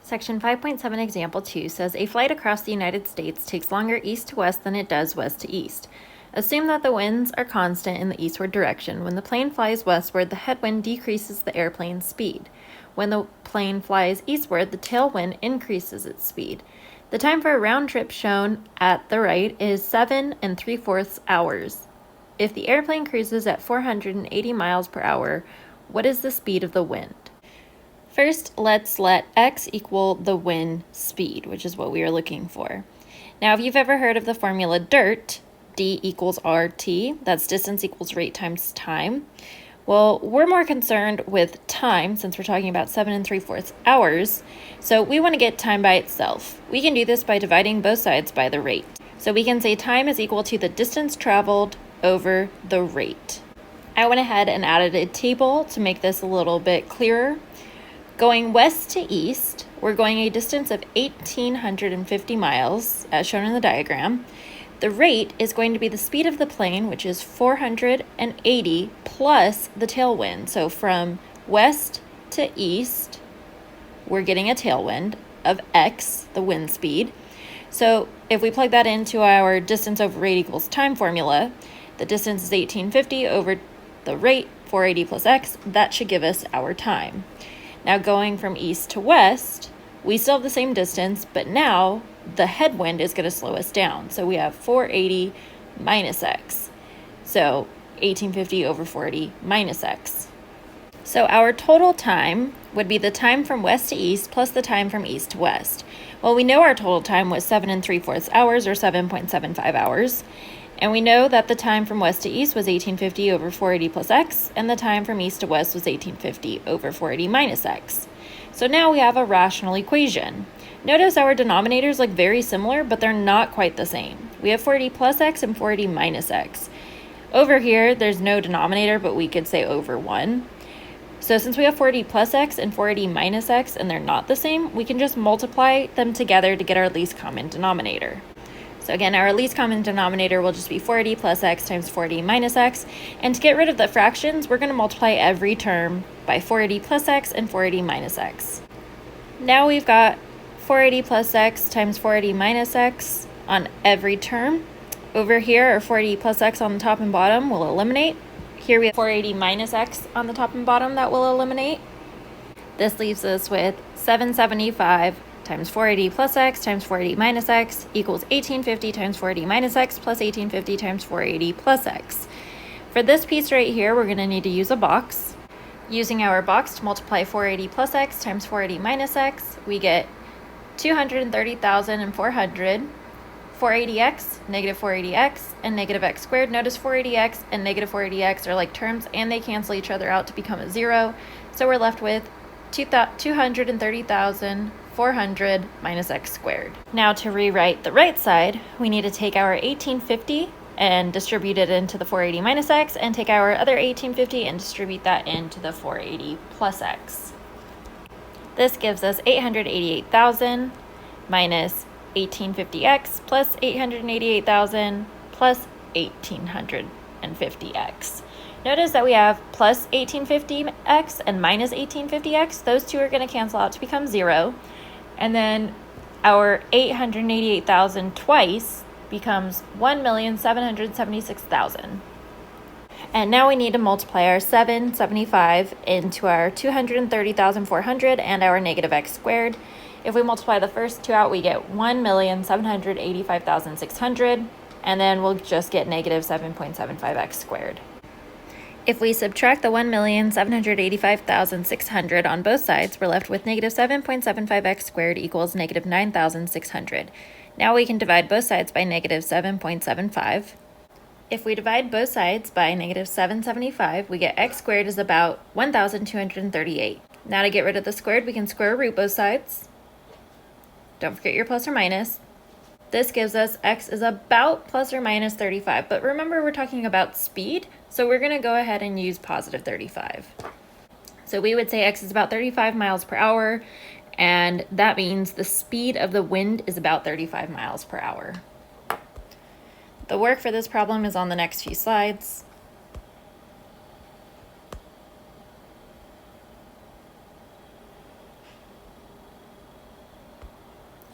Section 5.7 Example 2 says a flight across the United States takes longer east to west than it does west to east. Assume that the winds are constant in the eastward direction. When the plane flies westward, the headwind decreases the airplane's speed. When the plane flies eastward, the tailwind increases its speed. The time for a round trip shown at the right is 7 3/4 hours. If the airplane cruises at 480 miles per hour, what is the speed of the wind? First, let's let x equal the wind speed, which is what we are looking for. Now, if you've ever heard of the formula DIRT, D equals RT, that's distance equals rate times time. Well, we're more concerned with time since we're talking about 7 3/4 hours, so we want to get time by itself. We can do this by dividing both sides by the rate. So we can say time is equal to the distance traveled over the rate. I went ahead and added a table to make this a little bit clearer. Going west to east, we're going a distance of 1,850 miles, as shown in the diagram. The rate is going to be the speed of the plane, which is 480 plus the tailwind. So from west to east, we're getting a tailwind of x, the wind speed. So if we plug that into our distance over rate equals time formula, the distance is 1,850 over the rate, 480 plus x, that should give us our time. Now going from east to west, we still have the same distance, but now the headwind is going to slow us down. So we have 480 minus x. So 1,850 over 480 minus x. So our total time would be the time from west to east plus the time from east to west. Well, we know our total time was 7 3/4 hours, or 7.75 hours. And we know that the time from west to east was 1,850 over 480 plus x, and the time from east to west was 1,850 over 480 minus x. So now we have a rational equation. Notice our denominators look very similar, but they're not quite the same. We have 480 plus x and 480 minus x. Over here, there's no denominator, but we could say over 1. So since we have 480 plus x and 480 minus x, and they're not the same, we can just multiply them together to get our least common denominator. So again, our least common denominator will just be 480 plus x times 480 minus x. And to get rid of the fractions, we're going to multiply every term by 480 plus x and 480 minus x. Now we've got 480 plus x times 480 minus x on every term. Over here, our 480 plus x on the top and bottom will eliminate. Here we have 480 minus x on the top and bottom that will eliminate. This leaves us with 775 times 480 plus x times 480 minus x equals 1,850 times 480 minus x plus 1,850 times 480 plus x. For this piece right here, we're going to need to use a box. Using our box to multiply 480 plus x times 480 minus x, we get 230,400, 480x, negative 480x, and negative x squared. Notice 480x and negative 480x are like terms, and they cancel each other out to become a 0. So we're left with 230,400 minus x squared. Now to rewrite the right side, we need to take our 1,850 and distribute it into the 480 minus x, and take our other 1,850 and distribute that into the 480 plus x. This gives us 888,000 minus 1,850x plus 888,000 plus 1,850x. Notice that we have plus 1,850x and minus 1,850x. Those two are going to cancel out to become 0. And then our 888,000 twice becomes 1,776,000. And now we need to multiply our 775 into our 230,400 and our negative x squared. If we multiply the first two out, we get 1,785,600, and then we'll just get negative 7.75x squared. If we subtract the 1,785,600 on both sides, we're left with negative 7.75x squared equals negative 9,600. Now we can divide both sides by negative 7.75. If we divide both sides by negative 775, we get x squared is about 1,238. Now to get rid of the squared, we can square root both sides. Don't forget your plus or minus. This gives us x is about plus or minus 35, but remember we're talking about speed, so we're going to go ahead and use positive 35. So we would say x is about 35 miles per hour, and that means the speed of the wind is about 35 miles per hour. The work for this problem is on the next few slides.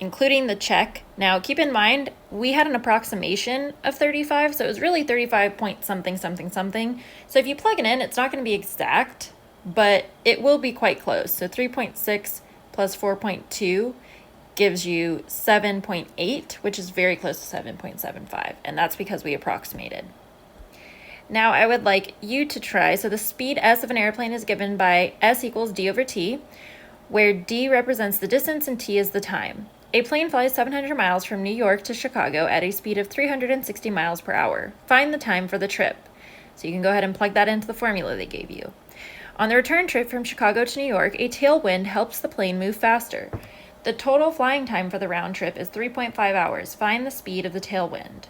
including the check. Now, keep in mind, we had an approximation of 35, so it was really 35 point something, something, something. So if you plug it in, it's not going to be exact, but it will be quite close. So 3.6 plus 4.2 gives you 7.8, which is very close to 7.75, and that's because we approximated. Now I would like you to try, so the speed s of an airplane is given by s equals d over t, where d represents the distance and t is the time. A plane flies 700 miles from New York to Chicago at a speed of 360 miles per hour. Find the time for the trip. So you can go ahead and plug that into the formula they gave you. On the return trip from Chicago to New York, a tailwind helps the plane move faster. The total flying time for the round trip is 3.5 hours. Find the speed of the tailwind.